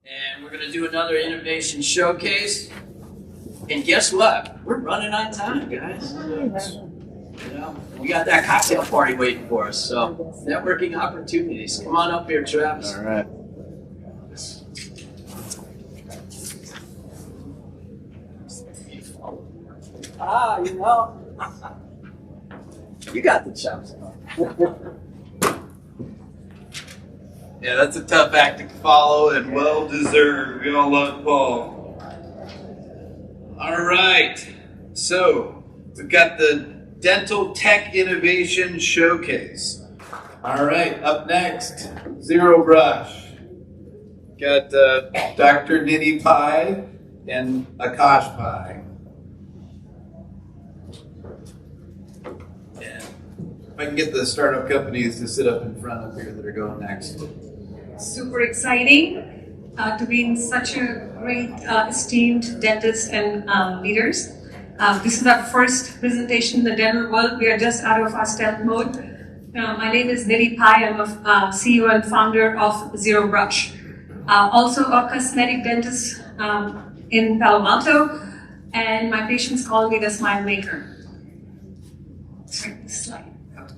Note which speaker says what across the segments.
Speaker 1: And we're going to do another innovation showcase. And guess what? We're running on time, guys. You know, we got that cocktail party waiting for us. So, networking opportunities. Come on up here, Travis.
Speaker 2: All right.
Speaker 1: You know. You got the chops.
Speaker 2: Yeah, that's a tough act to follow and well deserved. We all love Paul. All right. So, we've got the Dental Tech Innovation Showcase. All right, up next, Zero Brush. Got Dr. Nidhi Pai and Akash Pai. Yeah. If I can get the startup companies to sit up in front up here that are going next.
Speaker 3: Super exciting to be in such a great esteemed dentists and leaders. This is our first presentation in the dental world. We are just out of our stealth mode. My name is Nidhi Pai. I'm a CEO and founder of Zero Brush. Also a cosmetic dentist in Palo Alto, and my patients call me the smile maker. Sorry, this slide.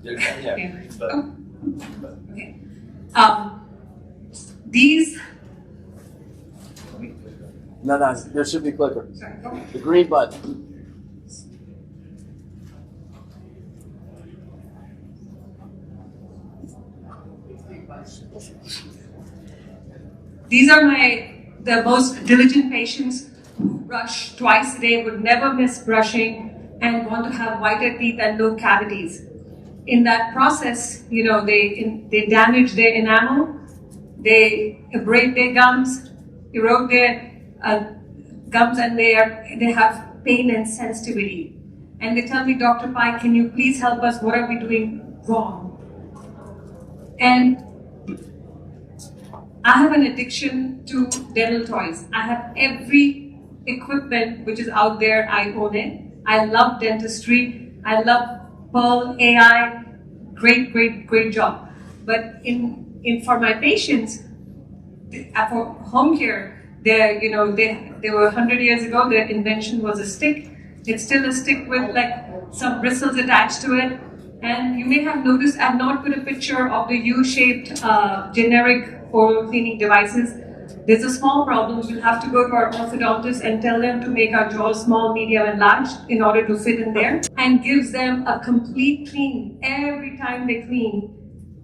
Speaker 1: Yeah.
Speaker 3: Oh. Okay. These.
Speaker 1: No, there should be a clicker.
Speaker 3: Sorry. Go.
Speaker 1: The green button.
Speaker 3: These are the most diligent patients who brush twice a day, would never miss brushing, and want to have whiter teeth and no cavities. In that process, you know, they damage their enamel, they abrade their gums, erode their gums, and they have pain and sensitivity. And they tell me, Dr. Pai, can you please help us? What are we doing wrong? And I have an addiction to dental toys. I have every equipment which is out there, I own it. I love dentistry. I love Pearl AI. Great job. But for my patients, for home care, they were 100 years ago, their invention was a stick. It's still a stick with like some bristles attached to it. And you may have noticed I've not put a picture of the U-shaped generic oral cleaning devices. There's a small problem. We'll have to go to our orthodontist and tell them to make our jaws small, medium, and large in order to fit in there, and gives them a complete clean every time they clean,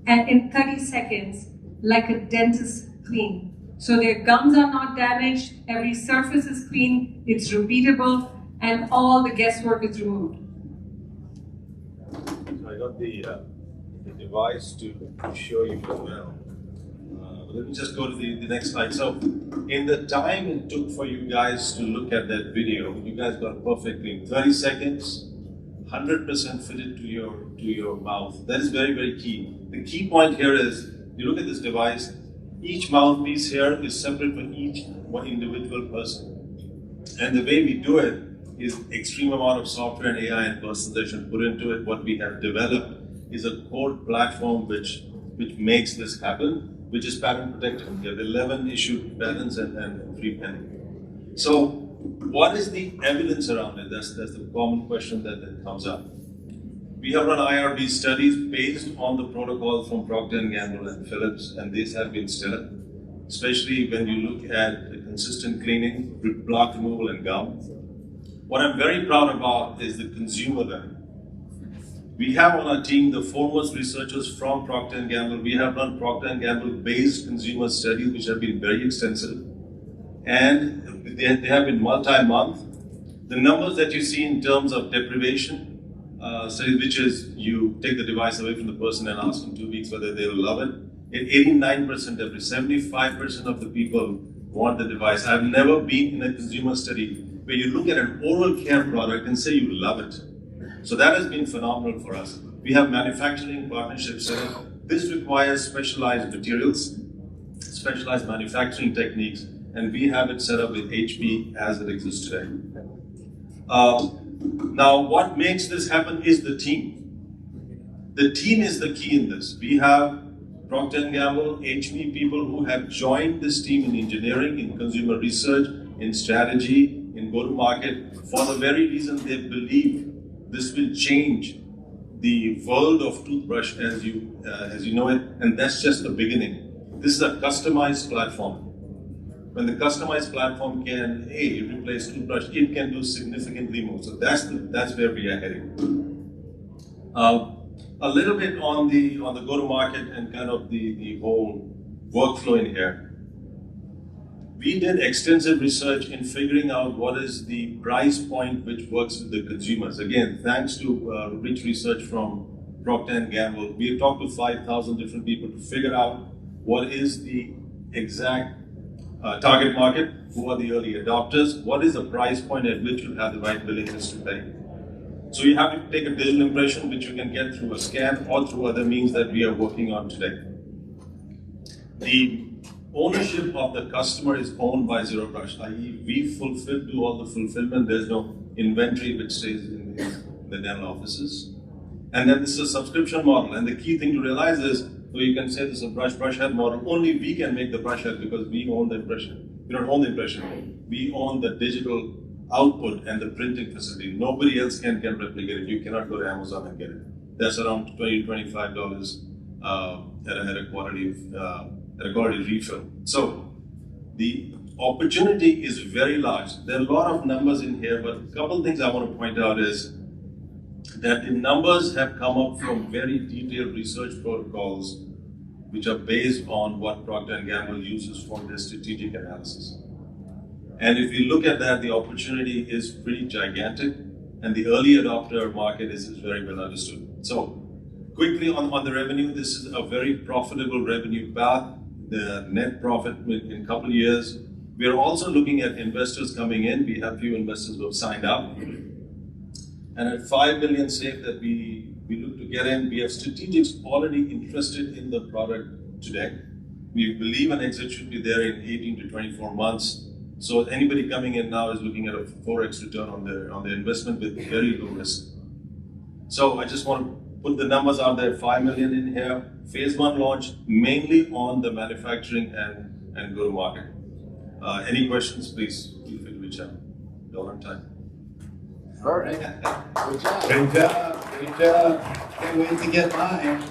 Speaker 3: and in 30 seconds, like a dentist clean. So their gums are not damaged, every surface is clean, it's repeatable, and all the guesswork is removed.
Speaker 4: I got the device to show you as well. Let me just go to the next slide. So, in the time it took for you guys to look at that video, you guys got perfectly in 30 seconds, 100% fitted to your mouth. That is very key. The key point here is, you look at this device, each mouthpiece here is separate for each one individual person. And the way we do it is extreme amount of software and AI and personalization put into it. What we have developed is a core platform which makes this happen, which is patent protected. We have 11 issued patents and 3 pending. So, what is the evidence around it? That's the common question that comes up. We have run IRB studies based on the protocol from Procter & Gamble and Philips, and these have been stellar, especially when you look at the consistent cleaning, plaque removal, and gum. What I'm very proud about is the consumer value. We have on our team the foremost researchers from Procter & Gamble. We have run Procter & Gamble-based consumer studies, which have been very extensive. And they have been multi-month. The numbers that you see in terms of deprivation studies, which is you take the device away from the person and ask them 2 weeks whether they'll love it. 89% every 75% of the people want the device. I've never been in a consumer study where you look at an oral care product and say you love it. So that has been phenomenal for us. We have manufacturing partnerships set up. This requires specialized materials, specialized manufacturing techniques, and we have it set up with HP as it exists today. Now, what makes this happen is the team. The team is the key in this. We have Procter & Gamble, HP people who have joined this team in engineering, in consumer research, in strategy, in go-to-market, for the very reason they believe this will change the world of toothbrush as you know it, and that's just the beginning. This is a customized platform. When the customized platform can replace toothbrush, it can do significantly more. So that's where we are heading. A little bit on the go-to-market and kind of the whole workflow in here. We did extensive research in figuring out what is the price point which works with the consumers. Again, thanks to rich research from Procter & Gamble, we have talked to 5,000 different people to figure out what is the exact target market, who are the early adopters, what is the price point at which you have the right willingness to pay. So you have to take a digital impression, which you can get through a scan or through other means that we are working on today. The ownership of the customer is owned by Zero Brush, i.e. we do all the fulfillment. There's no inventory which stays in the dental offices. And then this is a subscription model. And the key thing to realize is, so you can say this is a brush head model, only we can make the brush head because we own the impression. We don't own the impression. We own the digital output and the printing facility. Nobody else can replicate it. You cannot go to Amazon and get it. That's around $20, $25 at a quality refill. So the opportunity is very large. There are a lot of numbers in here, but a couple of things I want to point out is that the numbers have come up from very detailed research protocols which are based on what Procter & Gamble uses for their strategic analysis. And if you look at that, the opportunity is pretty gigantic, and the early adopter market is very well understood. So quickly on the revenue, this is a very profitable revenue path. The net profit in a couple of years. We are also looking at investors coming in. We have few investors who have signed up. And at 5 million safe that we look to get in, we have strategics already interested in the product today. We believe an exit should be there in 18 to 24 months. So anybody coming in now is looking at a 4x return on their investment with very low risk. So I just want to put the numbers out there, 5 million in here. Phase 1 launch mainly on the manufacturing and go-to-market. Any questions, please feel free to reach out. Don't have time.
Speaker 1: All right. Good job.
Speaker 2: Great job, great job. Can't wait to get mine.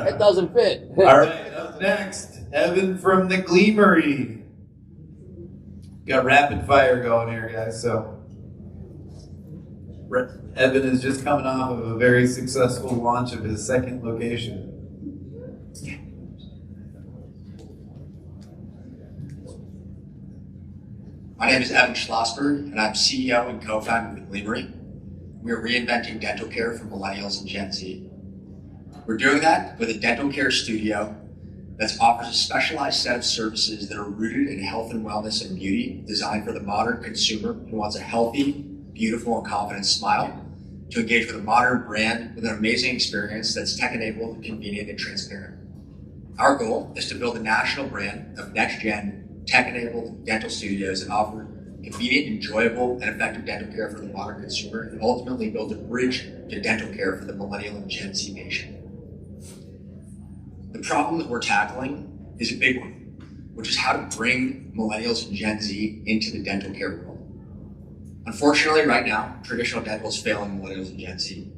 Speaker 1: It doesn't fit.
Speaker 2: All right, up next, Evan from the Gleamery. Got rapid fire going here, guys. So Evan is just coming off of a very successful launch of his second location.
Speaker 5: My name is Evan Schlossberg, and I'm CEO and co-founder of The Gleamery. We're reinventing dental care for millennials and Gen Z. We're doing that with a dental care studio that offers a specialized set of services that are rooted in health and wellness and beauty, designed for the modern consumer who wants a healthy, beautiful, and confident smile, to engage with a modern brand with an amazing experience that's tech-enabled, convenient, and transparent. Our goal is to build a national brand of next-gen, tech-enabled dental studios that offer convenient, enjoyable, and effective dental care for the modern consumer, and ultimately build a bridge to dental care for the millennial and Gen Z nation. The problem that we're tackling is a big one, which is how to bring millennials and Gen Z into the dental care world. Unfortunately, right now, traditional dental is failing millennials and Gen Z.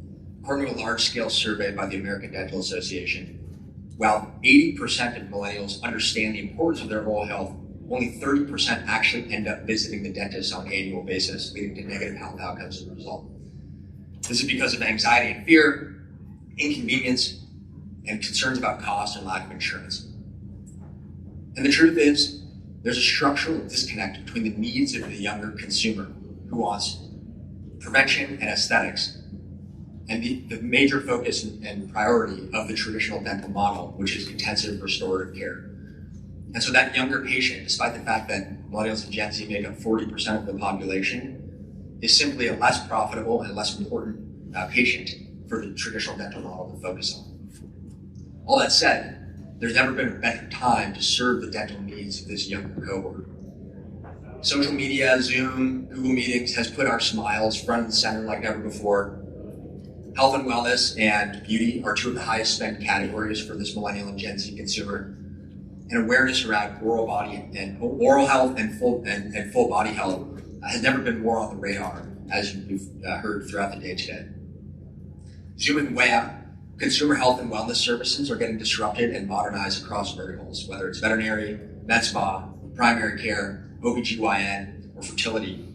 Speaker 5: According to a large-scale survey by the American Dental Association, while 80% of millennials understand the importance of their oral health, only 30% actually end up visiting the dentist on an annual basis, leading to negative health outcomes as a result. This is because of anxiety and fear, inconvenience, and concerns about cost and lack of insurance. And the truth is, there's a structural disconnect between the needs of the younger consumer who wants prevention and aesthetics, and the major focus and priority of the traditional dental model, which is intensive restorative care. And so that younger patient, despite the fact that millennials and Gen Z make up 40% of the population, is simply a less profitable and less important patient for the traditional dental model to focus on. All that said, there's never been a better time to serve the dental needs of this younger cohort. Social media, Zoom, Google Meetings has put our smiles front and center like never before. Health and wellness and beauty are two of the highest spend categories for this millennial and Gen Z consumer. And awareness around oral health and full body health has never been more on the radar, as you've heard throughout the day today. Zooming way out, consumer health and wellness services are getting disrupted and modernized across verticals, whether it's veterinary, med spa, primary care, OBGYN, or fertility.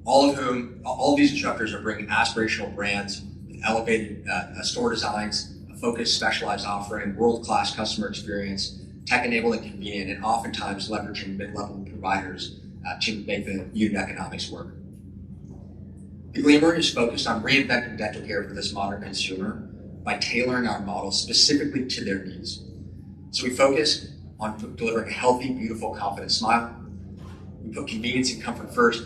Speaker 5: All of these disruptors are bringing aspirational brands, elevated store designs, a focused specialized offering, world-class customer experience, tech-enabled and convenient, and oftentimes leveraging mid-level providers to make the unit economics work. The Gleamer is focused on reinventing dental care for this modern consumer by tailoring our model specifically to their needs. So we focus on delivering a healthy, beautiful, confident smile. We put convenience and comfort first,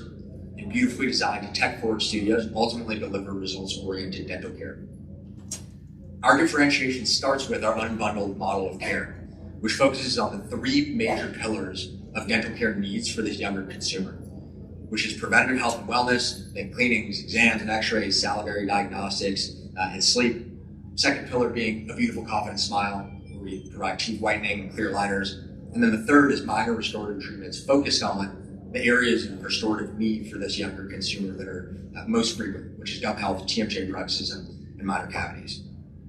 Speaker 5: and beautifully designed tech-forward studios ultimately deliver results-oriented dental care. Our differentiation starts with our unbundled model of care, which focuses on the three major pillars of dental care needs for this younger consumer, which is preventative health and wellness, then cleanings, exams and x-rays, salivary diagnostics, and sleep. Second pillar being a beautiful, confident smile, where we provide teeth whitening and clear aligners. And then the third is minor restorative treatments focused on the areas of restorative need for this younger consumer that are most frequent, which is gum health, TMJ bruxism, and minor cavities.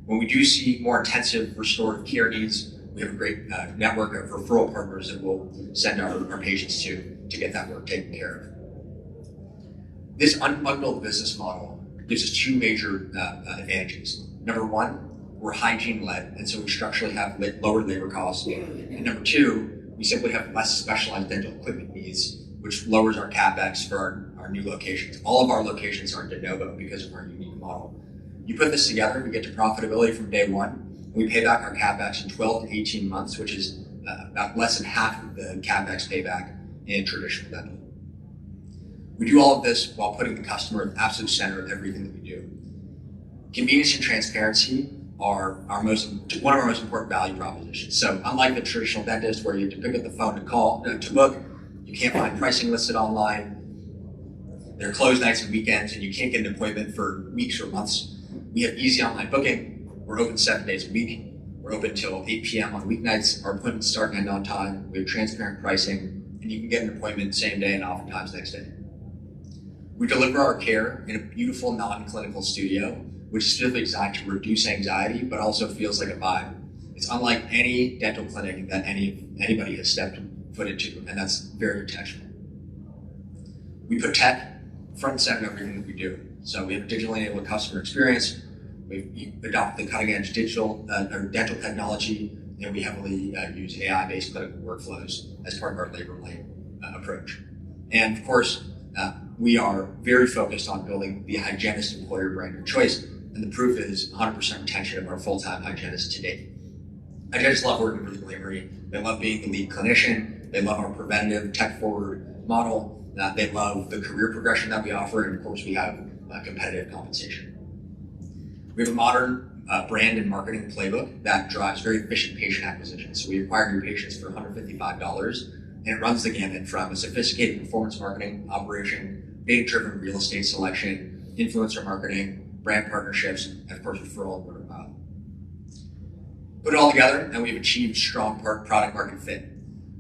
Speaker 5: When we do see more intensive restorative care needs, we have a great network of referral partners that we'll send our patients to get that work taken care of. This unbundled business model gives us two major advantages. Number one, we're hygiene-led, and so we structurally have lower labor costs. And number two, we simply have less specialized dental equipment needs, which lowers our CapEx for our new locations. All of our locations are de novo because of our unique model. You put this together, we get to profitability from day one. We pay back our CapEx in 12 to 18 months, which is about less than half of the CapEx payback in traditional dental. We do all of this while putting the customer at the absolute center of everything that we do. Convenience and transparency are one of our most important value propositions. So unlike the traditional dentist where you have to pick up the phone to book, you can't find pricing listed online, there are closed nights and weekends, and you can't get an appointment for weeks or months. We have easy online booking. We're open 7 days a week. We're open till 8 p.m. on weeknights. Our appointments start and end on time. We have transparent pricing, and you can get an appointment same day and oftentimes next day. We deliver our care in a beautiful non-clinical studio, which is specifically designed to reduce anxiety, but also feels like a vibe. It's unlike any dental clinic that anybody has stepped foot into, and that's very intentional. We put tech front and center of everything that we do. So we have a digitally enabled customer experience. We adopt the cutting edge dental technology, and we heavily use AI-based clinical workflows as part of our labor light approach. And of course, we are very focused on building the hygienist employer brand of choice, and the proof is 100% retention of our full-time hygienists to date. Hygienists love working for the Gleamery. They love being the lead clinician. They love our preventative, tech-forward model. They love the career progression that we offer, and of course, we have competitive compensation. We have a modern brand and marketing playbook that drives very efficient patient acquisition. So we acquire new patients for $155, and it runs the gamut from a sophisticated performance marketing operation, data-driven real estate selection, influencer marketing, brand partnerships, and of course, referral and word of mouth. Put it all together, and we've achieved strong product market fit.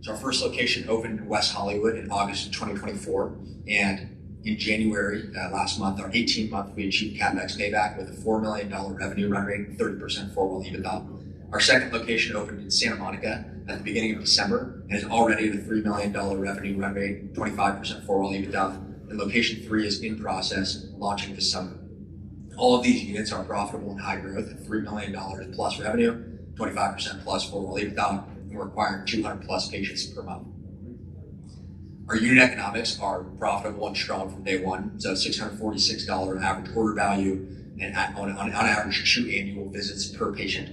Speaker 5: So our first location opened in West Hollywood in August of 2024, and in January last month, our 18-month, we achieved CapEx payback with a $4 million revenue run rate, 30% four-wall EBITDA. Our second location opened in Santa Monica at the beginning of December and is already at a $3 million revenue run rate, 25% four-wall EBITDA. And location 3 is in process, launching this summer. All of these units are profitable and high growth at $3 million plus revenue, 25% plus four-wall EBITDA, and we're acquiring 200 plus patients per month. Our unit economics are profitable and strong from day one. So $646 average order value, and on average 2 annual visits per patient.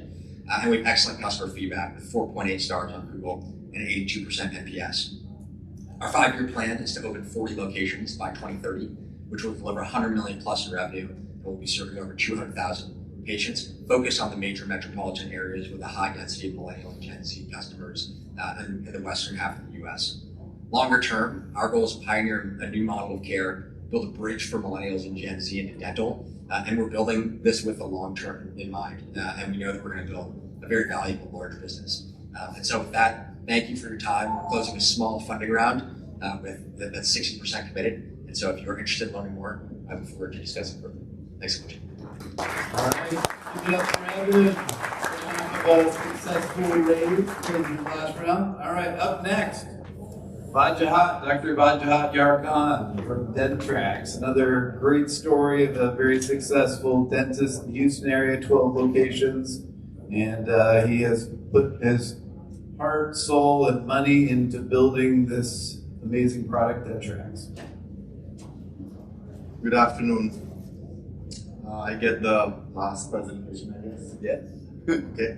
Speaker 5: And we have excellent customer feedback with 4.8 stars on Google and 82% NPS. Our 5-year plan is to open 40 locations by 2030, which will deliver $100 million plus in revenue, and we'll be serving over 200,000 patients, focused on the major metropolitan areas with a high density of millennial and Gen Z customers in the western half of the U.S. Longer term, our goal is to pioneer a new model of care, build a bridge for millennials and Gen Z into dental, and we're building this with the long term in mind. And we know that we're going to build a very valuable, large business. And so with that, thank you for your time. We're closing a small funding round that's 60% committed. And so if you're interested in learning more, I look forward to discussing further. Thanks so much.
Speaker 2: All right, give it up for Evan. Have a successful raise in the last round. All right, up next, Dr. Vajahat Yarkhan from Dentrax. Another great story of a very successful dentist in the Houston area, 12 locations. And he has put his heart, soul, and money into building this amazing product, Dentrax.
Speaker 6: Good afternoon. I get the last presentation, I guess.
Speaker 2: Yes.
Speaker 6: Okay.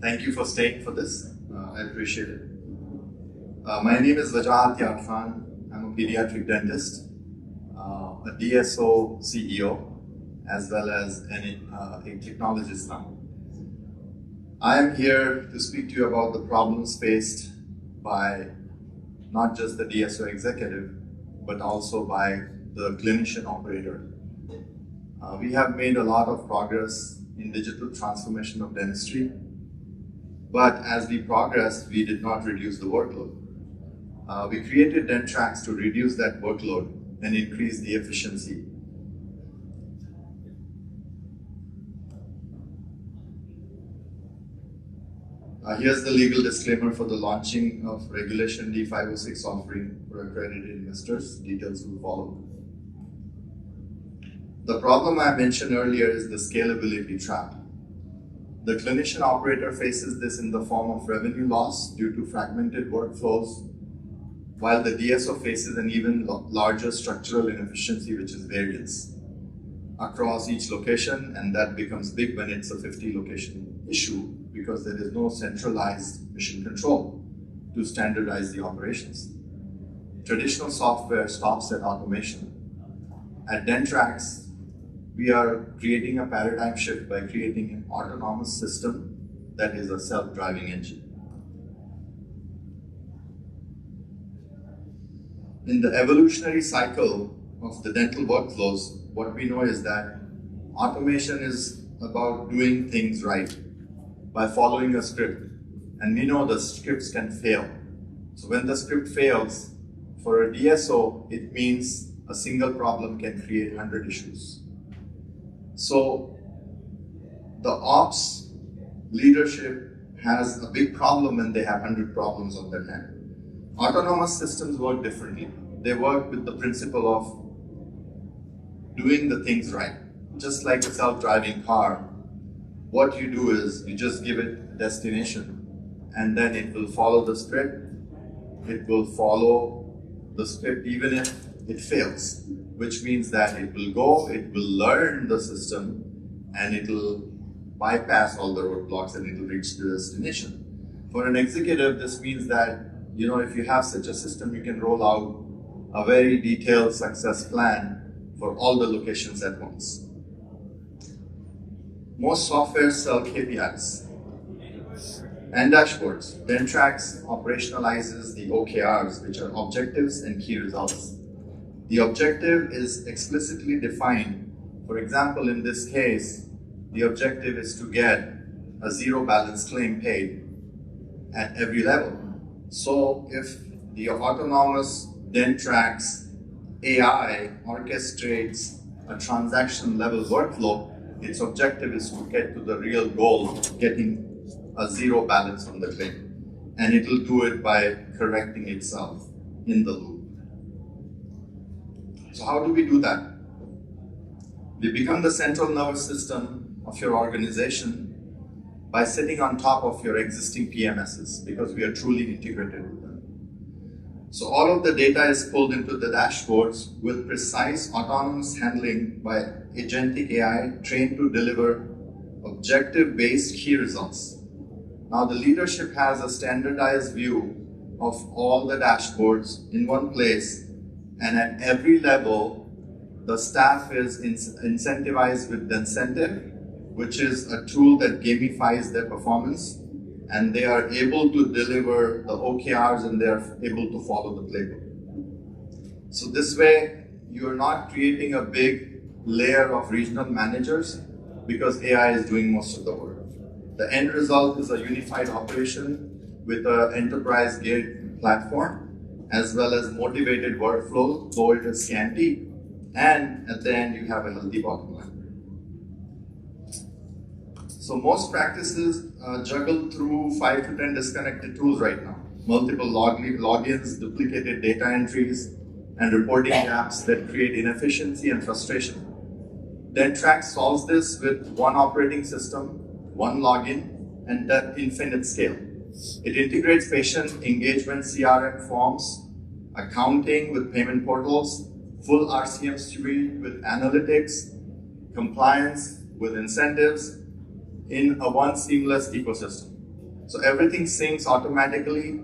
Speaker 6: Thank you for staying for this. I appreciate it. My name is Vajahat Yarkhan. I'm a pediatric dentist, a DSO CEO, as well as a technologist now. I am here to speak to you about the problems faced by not just the DSO executive, but also by the clinician operator. We have made a lot of progress in digital transformation of dentistry, but as we progressed, we did not reduce the workload. We created Dentrax to reduce that workload and increase the efficiency. Here's the legal disclaimer for the launching of Regulation D506 offering for accredited investors. Details will follow. The problem I mentioned earlier is the scalability trap. The clinician operator faces this in the form of revenue loss due to fragmented workflows, while the DSO faces an even larger structural inefficiency, which is variance across each location, and that becomes big when it's a 50 location issue because there is no centralized mission control to standardize the operations. Traditional software stops at automation. At Dentrax, we are creating a paradigm shift by creating an autonomous system that is a self-driving engine. In the evolutionary cycle of the dental workflows, what we know is that automation is about doing things right by following a script. And we know the scripts can fail. So when the script fails, for a DSO, it means a single problem can create 100 issues. So the ops leadership has a big problem when they have 100 problems on their hand. Autonomous systems work differently. They work with the principle of doing the things right. Just like a self-driving car, what you do is you just give it a destination and then it will follow the script. It will follow the script even if it fails, which means that it will go, it will learn the system, and it will bypass all the roadblocks and it will reach the destination. For an executive, this means that, if you have such a system, you can roll out a very detailed success plan for all the locations at once. Most software sell KPIs and dashboards. Dentrax operationalizes the OKRs, which are objectives and key results. The objective is explicitly defined. For example, in this case, the objective is to get a zero balance claim paid at every level. So if the autonomous Dentrax AI orchestrates a transaction level workflow, its objective is to get to the real goal of getting a zero balance on the claim. And it will do it by correcting itself in the loop. So how do we do that? We become the central nervous system of your organization by sitting on top of your existing PMSs because we are truly integrated with them. So all of the data is pulled into the dashboards with precise autonomous handling by agentic AI trained to deliver objective-based key results. Now the leadership has a standardized view of all the dashboards in one place, and at every level, the staff is incentivized with Dencentive, which is a tool that gamifies their performance, and they are able to deliver the OKRs and they are able to follow the playbook. So this way, you're not creating a big layer of regional managers because AI is doing most of the work. The end result is a unified operation with an enterprise-grade platform as well as motivated workflow, though it is scanty, and at the end you have a healthy bottom line. So most practices juggle through 5 to 10 disconnected tools right now. Multiple logins, duplicated data entries, and reporting gaps that create inefficiency and frustration. Dentrax solves this with one operating system, one login, and that infinite scale. It integrates patient engagement CRM forms, accounting with payment portals, full RCM suite with analytics, compliance with incentives in a one seamless ecosystem. So everything syncs automatically,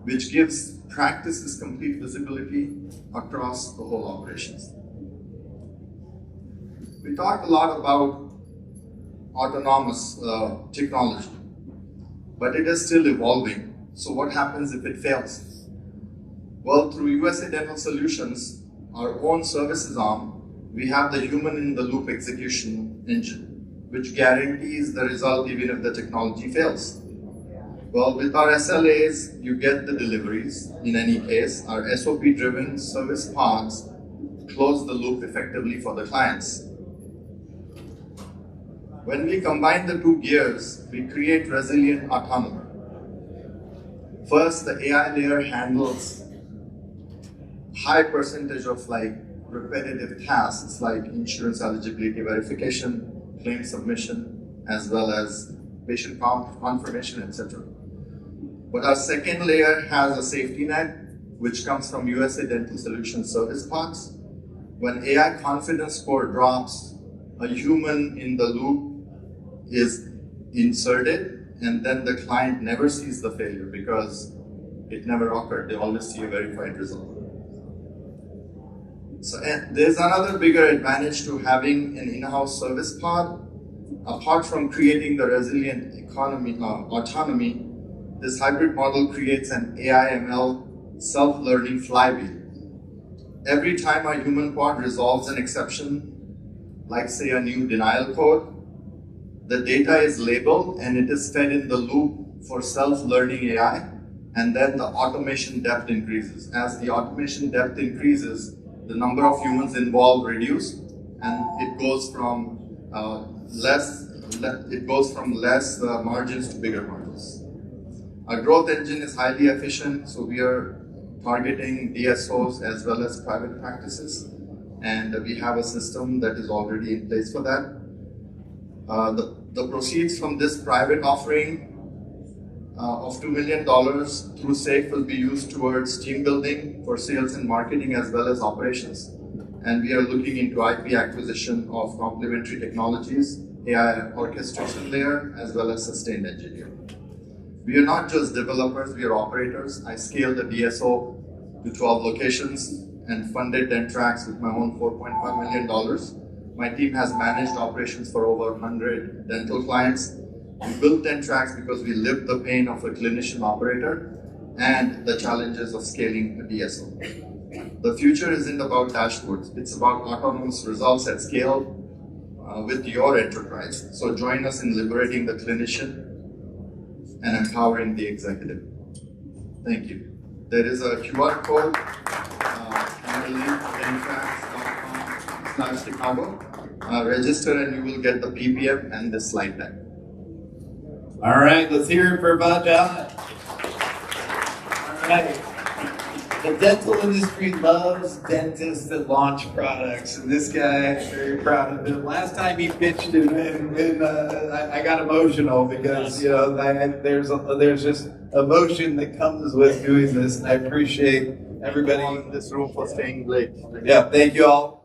Speaker 6: which gives practices complete visibility across the whole operations. We talked a lot about autonomous technology, but it is still evolving. So what happens if it fails? Well, through USA Dental Solutions, our own services arm, we have the human-in-the-loop execution engine, which guarantees the result even if the technology fails. Well, with our SLAs, you get the deliveries. In any case, our SOP-driven service pods close the loop effectively for the clients. When we combine the two gears, we create resilient autonomy. First, the AI layer handles high percentage of repetitive tasks like insurance eligibility verification, claim submission, as well as patient confirmation, etc. But our second layer has a safety net, which comes from USA Dental Solutions service pods. When AI confidence score drops, a human in the loop is inserted, and then the client never sees the failure because it never occurred. They always see a verified result. So there's another bigger advantage to having an in-house service pod. Apart from creating the resilient autonomy, this hybrid model creates an AI/ML self-learning flywheel. Every time a human pod resolves an exception, like say a new denial code, the data is labeled and it is fed in the loop for self-learning AI, and then the automation depth increases. As the automation depth increases, the number of humans involved reduce, and it goes from less margins to bigger margins. Our growth engine is highly efficient, so we are targeting DSOs as well as private practices, and we have a system that is already in place for that. The proceeds from this private offering of $2 million through SAFE will be used towards team building for sales and marketing as well as operations. And we are looking into IP acquisition of complementary technologies, AI orchestration layer, as well as sustained engineering. We are not just developers, we are operators. I scaled the DSO to 12 locations and funded Dentrax with my own $4.5 million. My team has managed operations for over 100 dental clients. We built Dentrax because we lived the pain of a clinician operator and the challenges of scaling a DSO. The future isn't about dashboards, it's about autonomous results at scale with your enterprise. So join us in liberating the clinician and empowering the executive. Thank you. There is a QR code, dentrax.com/Chicago. Register and you will get the PPM and the slide deck.
Speaker 2: All right, let's hear it for Bajaj. All right. The dental industry loves dentists that launch products, and this guy, I'm very proud of him. Last time he pitched it, and I got emotional because there's just emotion that comes with doing this, and I appreciate everybody
Speaker 6: in this room for staying late.
Speaker 2: Yeah, thank you all.